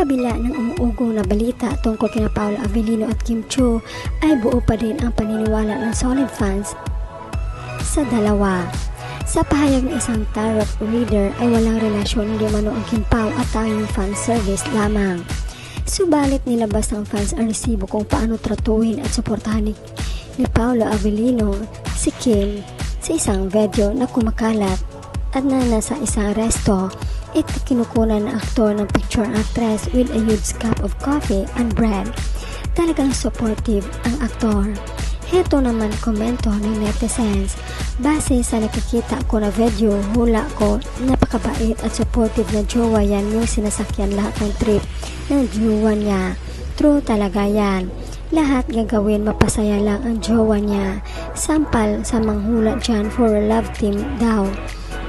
kabila ng umuugong na balita tungkol kina Paolo Avellino at Kim Chiu, ay buo pa din ang paniniwala ng solid fans sa dalawa. Sa pahayag ng isang tarot reader ay walang relasyon di mano ang Kim Pao at tanging fan service lamang. Subalit nilabas ng fans ang resibo kung paano tratuhin at suportahan ni Paolo Avellino si Kim sa isang video na kumakalat at na nasa isang resto. Ito kinukunan ng aktor ng picture actress with a huge cup of coffee and bread. Talagang supportive ang aktor. Heto naman komento ng netizens. Base sa nakikita ko na video, hula ko napakabait at supportive na jowa yan yung sinasakyan lahat ng trip ng jowa niya. True talaga yan. Lahat gagawin mapasaya lang ang jowa niya. Sampal sa manghula dyan for a love team daw.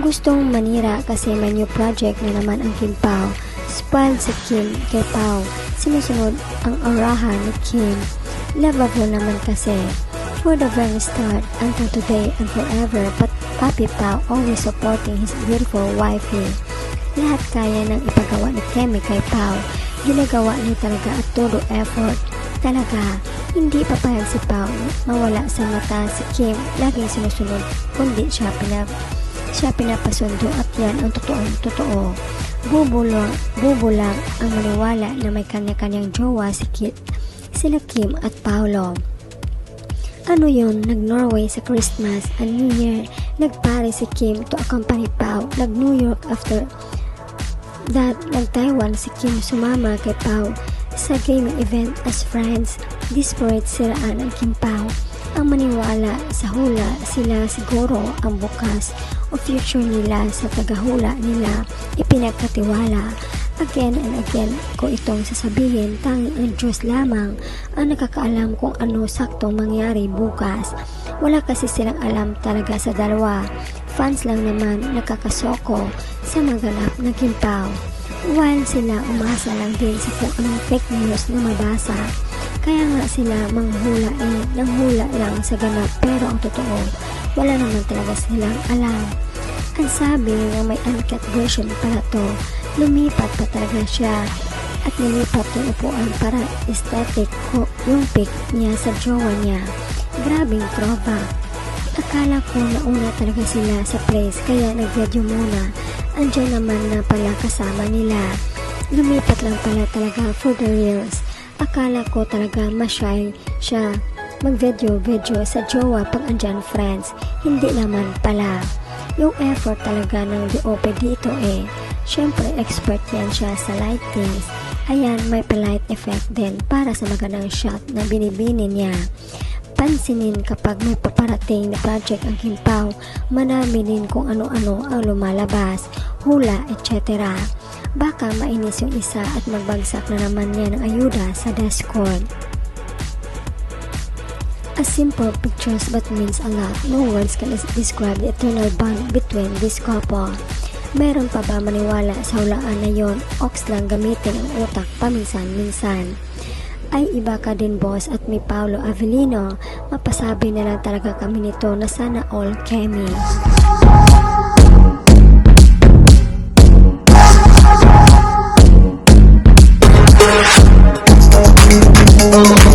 Gustong manira kasi may new project na naman ang Kim Pao. Spoiled si Kim kay Pao. Sinusunod ang orahan ni Kim. Lovable naman kasi. For the very start, until today and forever, but Papi Pao always supporting his beautiful wifey. Lahat kaya nang ipagawa ni Kemi kay Pao. Ginagawa niya talaga at todo effort. Talaga, hindi papayag si Pao mawala sa mata si Kim. Laging sinusunod, kundi siya pinapasundo at yan ang totoo. Bubulang ang maniwala na may kanya-kanyang jowa sila Kim at Paolo. Ano yun? Nag-Norway sa Christmas and New Year. Nag-Paris si Kim to accompany Pao. Nag-New York after that. Nag-Taiwan si Kim sumama kay Pao sa gaming event as friends. Desperate siraan ang Kim Pao. Ang maniwala sa hula, sila siguro ang bukas o future nila sa tagahula nila ipinagkatiwala. Again and again ko itong sasabihin, tanging ang Diyos lamang ang nakakaalam kung ano saktong mangyari bukas. Wala kasi silang alam talaga sa dalawa. Fans lang naman nakakasoko sa maganap na Kim Pao. While sila umasa lang din sa kung anong fake news na mabasa. Kaya nga sila nanghula lang sa ganap, pero ang totoo, wala naman talaga silang alam. Ang sabi na may uncut version pala to, lumipat pa talaga siya at nilipat yung upuan para aesthetic ko yung pic niya sa jowa niya. Grabing tropa. Akala ko nauna talaga sila sa place kaya nag-video muna. Andiyan naman na pala kasama nila. Lumipat lang pala talaga for the reels. Akala ko talaga mashy siya mag-video sa jowa pag andyan friends. Hindi naman pala. Yung effort talaga ng DOP dito syempre expert yan siya sa lightings. Ayan, may light effect din para sa magandang shot na binibini niya. Pansinin kapag may paparating na project ang Kim Pao, manami din kung ano-ano ang lumalabas, hula, etc. Baka mainis yung isa at magbagsak na naman niya ng ayuda sa Discord. A simple pictures but means a lot. No words can describe the eternal bond between this couple. Meron pa ba maniwala sa hulaan na yon? Ox lang gamitin ang utak paminsan-minsan. Ay iba ka din boss at may Paolo Avellino. Mapasabi na lang talaga kami nito na sana all Kemi. Oh